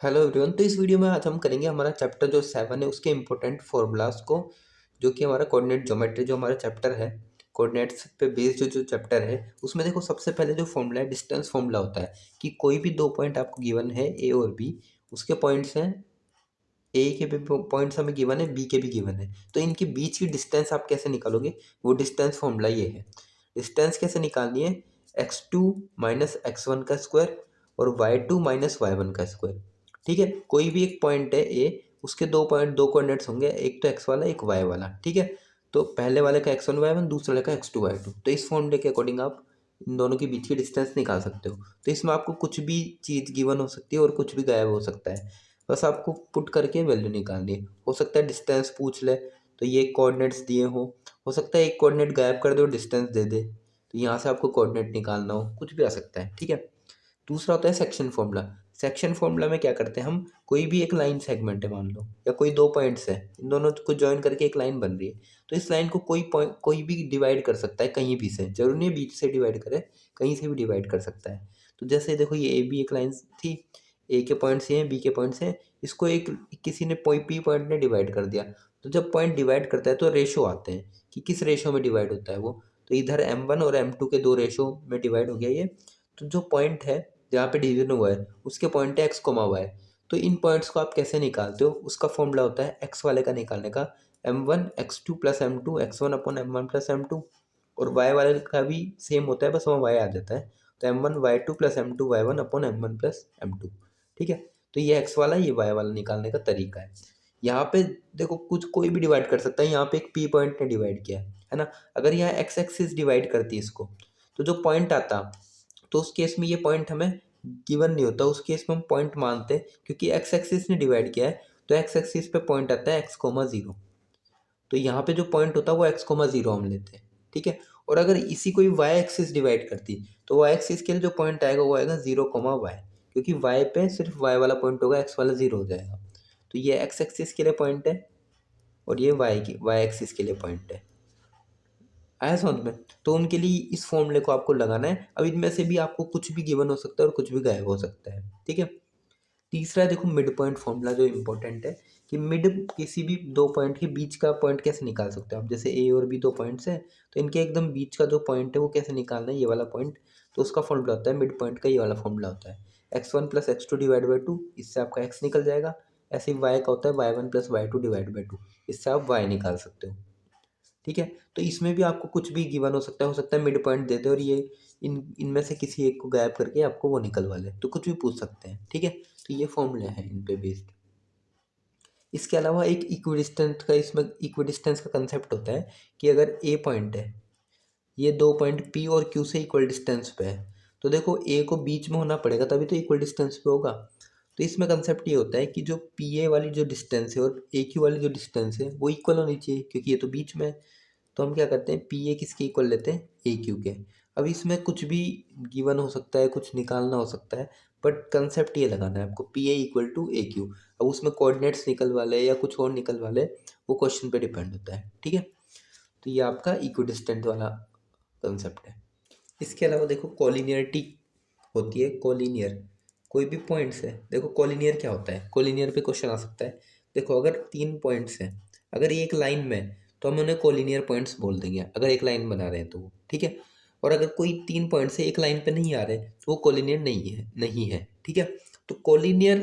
Hello everyone. तो इस video में आज हम करेंगे हमारा चैप्टर जो 7 है उसके इम्पोर्टेंट फॉर्मूलाज को, जो कि हमारा कोऑर्डिनेट ज्योमेट्री जो हमारा चैप्टर है, कोऑर्डिनेट्स पे बेस्ड जो चैप्टर है उसमें देखो सबसे पहले जो फॉर्मूला है डिस्टेंस फॉर्मूला होता है कि कोई भी दो पॉइंट आपको गिवन है ए और बी, उसके पॉइंट्स हैं, ए के भी पॉइंट्स हमें गिवन है, बी के भी गिवन है, तो इनके बीच की डिस्टेंस आप कैसे निकालोगे, वो डिस्टेंस फॉर्मूला ये है। डिस्टेंस कैसे निकालनी है, x2 माइनस x1 का स्क्वायर और y2 माइनस y1 का स्क्वायर। ठीक है, कोई भी एक पॉइंट है ए, उसके दो कोऑर्डिनेट्स होंगे, एक तो x वाला एक y वाला। ठीक है, तो पहले वाले का x1 y1, दूसरे वाले का x2 y2, तो इस फॉर्मूले के अकॉर्डिंग आप इन दोनों के बीच की डिस्टेंस निकाल सकते हो। तो इसमें आपको कुछ भी चीज़ गिवन हो सकती है और कुछ भी गायब हो सकता है, बस आपको पुट करके वैल्यू निकालनी है। हो सकता है डिस्टेंस पूछ ले तो ये कोऑर्डिनेट्स दिए हो सकता है एक कोऑर्डिनेट गायब कर दे और डिस्टेंस दे दे, तो यहाँ से आपको कोऑर्डिनेट निकालना हो, कुछ भी आ सकता है। ठीक है, दूसरा होता है सेक्शन फॉर्मूला। सेक्शन फॉर्मूला में क्या करते हैं हम, कोई भी एक लाइन सेगमेंट है मान लो, या कोई दो पॉइंट्स है, इन दोनों को ज्वाइन करके एक लाइन बन रही है, तो इस लाइन को कोई पॉइंट कोई भी डिवाइड कर सकता है कहीं भी से, जरूरी नहीं है बीच से डिवाइड करे, कहीं से भी डिवाइड कर सकता है। तो जैसे देखो ये ए बी एक लाइन थी, ए के पॉइंट्स ये हैं, बी के पॉइंट्स हैं, इसको एक किसी ने पी पॉइंट ने डिवाइड कर दिया। तो जब पॉइंट डिवाइड करता है तो रेशो आते हैं कि किस रेशो में डिवाइड होता है वो, तो इधर m1 और m2 के दो रेशो में डिवाइड हो गया ये। तो जो पॉइंट है जहाँ पे डिवीजन हुआ है उसके पॉइंट है एक्स कोमा वाई। तो इन पॉइंट्स को आप कैसे निकालते हो, उसका फॉर्मूला होता है एक्स वाले का निकालने का, m1 x2 plus m2 x1 upon m1 plus m2, और वाई वाले का भी सेम होता है, बस वहाँ वाई आ जाता है, तो m1 y2 plus m2 y1 upon m1 plus m2। ठीक है, तो ये एक्स वाला ये वाई वाला निकालने का तरीका है। यहाँ पे देखो कुछ कोई भी डिवाइड कर सकता है, यहाँ पे एक पी पॉइंट ने डिवाइड किया है ना। अगर यहाँ एक्स एक्सिस डिवाइड करती है इसको, तो जो पॉइंट आता, तो उस केस में ये पॉइंट हमें गिवन नहीं होता, उस केस में हम पॉइंट मानते हैं, क्योंकि एक्स एक्सिस ने डिवाइड किया है, तो एक्स एक्सिस पे पॉइंट आता है एक्स कोमा जीरो, तो यहाँ पे जो पॉइंट होता है वो एक्स कोमा जीरो हम लेते हैं। ठीक है, और अगर इसी को वाई एक्सिस डिवाइड करती, तो वाई एक्सिस के लिए जो पॉइंट आएगा वो आएगा जीरो कोमा वाई, क्योंकि वाई पे सिर्फ वाई वाला पॉइंट होगा, एक्स वाला जीरो हो जाएगा। तो ये एक्स एक्सिस के लिए पॉइंट है और ये वाई एक्सिस के लिए पॉइंट है। आया समझ में? तो उनके लिए इस फॉर्मूले को आपको लगाना है। अब इनमें से भी आपको कुछ भी गिवन हो सकता है और कुछ भी गायब हो सकता है। ठीक है, तीसरा है देखो मिड पॉइंट फॉर्मूला, जो इंपॉर्टेंट है कि मिड किसी भी दो पॉइंट के बीच का पॉइंट कैसे निकाल सकते हो आप। जैसे ए और बी दो पॉइंट्स हैं, तो इनके एकदम बीच का जो पॉइंट है वो कैसे निकालना है, ये वाला पॉइंट, तो उसका फॉर्मूला होता है मिड पॉइंट का, ये वाला फॉर्मूला होता है x1 plus x2 divide by two, इससे आपका x निकल जाएगा। ऐसे ही y का होता है y1 plus y2 divide by two, इससे आप y निकाल सकते हो। ठीक है, तो इसमें भी आपको कुछ भी गिवन हो सकता है मिड पॉइंट दे दे और ये इनमें से किसी एक को गायब करके आपको वो निकलवा ले, तो कुछ भी पूछ सकते हैं। ठीक है, तो ये फॉर्मूले हैं इन पे बेस्ड। इसके अलावा एक इक्विडिस्टेंस का, इसमें इक्विडिस्टेंस का कंसेप्ट होता है कि अगर ए पॉइंट है, ये दो पॉइंट पी और क्यू से इक्वल डिस्टेंस पे है, तो देखो ए को बीच में होना पड़ेगा तभी तो इक्वल डिस्टेंस पे होगा। तो इसमें कंसेप्ट ये होता है कि जो पी ए वाली जो डिस्टेंस है और ए क्यू वाली जो डिस्टेंस है वो इक्वल होनी चाहिए, क्योंकि ये तो बीच में है। तो हम क्या करते हैं, पी ए किसके इक्वल लेते हैं, ए क्यू के। अब इसमें कुछ भी गिवन हो सकता है, कुछ निकालना हो सकता है, बट कंसेप्ट ये लगाना है आपको, P A equal to A Q. अब उसमें कोऑर्डिनेट्स निकल वाले या कुछ और निकल वाले, वो क्वेश्चन पे डिपेंड होता है। ठीक है, तो ये आपका इक्विडिस्टेंट वाला कंसेप्ट है। इसके अलावा देखो कोलिनियरिटी होती है, कोलिनियर कोई भी पॉइंट्स है। देखो कोलिनियर क्या होता है, कोलिनियर पे क्वेश्चन आ सकता है। देखो अगर तीन पॉइंट्स हैं, अगर ये एक लाइन में है, तो हम उन्हें कोलिनियर पॉइंट्स बोल देंगे, अगर एक लाइन बना रहे हैं तो वो। ठीक है, और अगर कोई तीन पॉइंट से एक लाइन पे नहीं आ रहे तो वो कोलिनियर नहीं है। ठीक है, तो कोलिनियर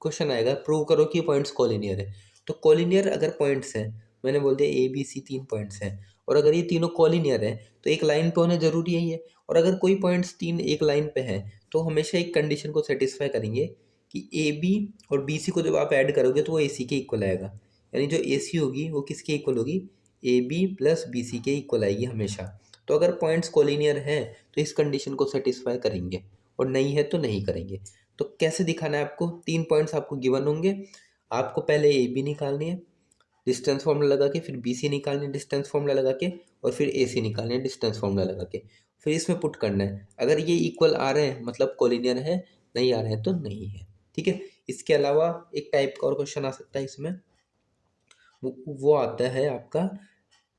क्वेश्चन आएगा, प्रूव करो कि पॉइंट्स कोलिनियर है। तो कोलिनियर अगर पॉइंट्स हैं, मैंने बोल दिया ए बी सी तीन पॉइंट्स हैं, और अगर ये तीनों कोलिनियर है तो एक लाइन पे होने जरूरी है ये। और अगर कोई पॉइंट्स तीन एक लाइन पे हैं, तो हमेशा एक कंडीशन को सेटिस्फाई करेंगे कि ए बी और बी सी को जब आप ऐड करोगे तो वो ए सी के इक्वल आएगा, यानी जो ए सी होगी वो किसके इक्वल होगी, A B plus B C के इक्वल आएगी हमेशा। तो अगर पॉइंट्स कोलिनियर हैं तो इस कंडीशन को सेटिस्फाई करेंगे, और नहीं है तो नहीं करेंगे। तो कैसे दिखाना है आपको, तीन पॉइंट्स आपको गिवन होंगे, आपको पहले ए बी निकालनी है डिस्टेंस फॉर्मूला लगा के, फिर बी सी निकालनी है डिस्टेंस फॉर्मूला लगा के, और फिर ए सी निकालनी है डिस्टेंस फॉर्मूला लगा के, फिर इसमें पुट करना है। अगर ये इक्वल आ रहे हैं मतलब कोलिनियर है, नहीं आ रहे हैं तो नहीं है। ठीक है, इसके अलावा एक टाइप का और क्वेश्चन आ सकता है इसमें, वो आता है आपका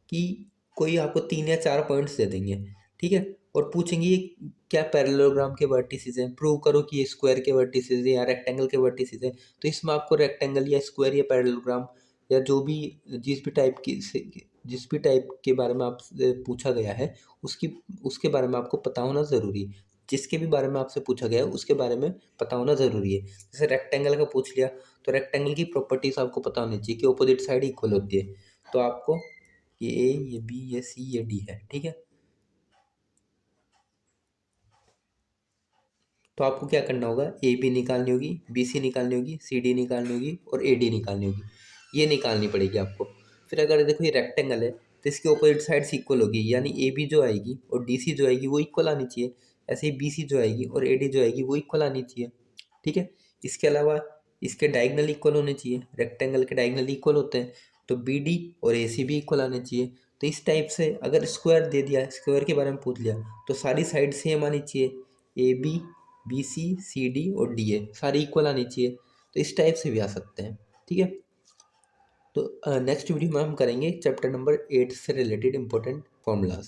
कि कोई आपको तीन या चार पॉइंट्स दे देंगे। ठीक है, और पूछेंगे ये क्या पैरेललोग्राम के वर्टिसेस हैं, प्रूव करो कि ये स्क्वायर के वर्टिसेस हैं या रेक्टेंगल के वर्टिसेस हैं। तो इसमें आपको रेक्टेंगल या स्क्वायर या पैरेललोग्राम या जो भी जिस भी टाइप के बारे में आपसे पूछा गया है उसकी उसके बारे में आपको पता होना ज़रूरी है। जिसके भी बारे में आपसे पूछा गया है उसके बारे में पता होना ज़रूरी है। जैसे रेक्टेंगल का पूछ लिया तो रेक्टेंगल की प्रॉपर्टीज आपको पता होनी चाहिए कि अपोजिट साइड इक्वल होती है। तो आपको ये ए, ये बी, ये सी, ये डी है, ठीक है। तो आपको क्या करना होगा, ए बी निकालनी होगी, बी सी निकालनी होगी, सी डी निकालनी होगी और ए डी निकालनी होगी। ये निकालनी पड़ेगी आपको। फिर अगर देखो ये रेक्टेंगल है तो इसकी अपोजिट साइड्स इक्वल होगी, यानी ए बी जो आएगी और डी सी जो आएगी वो इक्वल आनी चाहिए। ऐसे ही बी सी जो आएगी और ए डी जो आएगी वो इक्वल आनी चाहिए, ठीक है। इसके अलावा इसके डायगनल इक्वल होने चाहिए, रेक्टेंगल के डायगनल इक्वल होते हैं। तो बी डी और ए सी भी इक्वल आने चाहिए। तो इस टाइप से अगर स्क्वायर दे दिया, स्क्वायर के बारे में पूछ लिया तो सारी साइड सेम आनी चाहिए। A B, B C, C D और डी ए सारी इक्वल आनी चाहिए। तो इस टाइप से भी आ सकते हैं, ठीक है। तो नेक्स्ट वीडियो में हम करेंगे चैप्टर नंबर 8 से रिलेटेड इंपॉर्टेंट फॉर्मूलाज।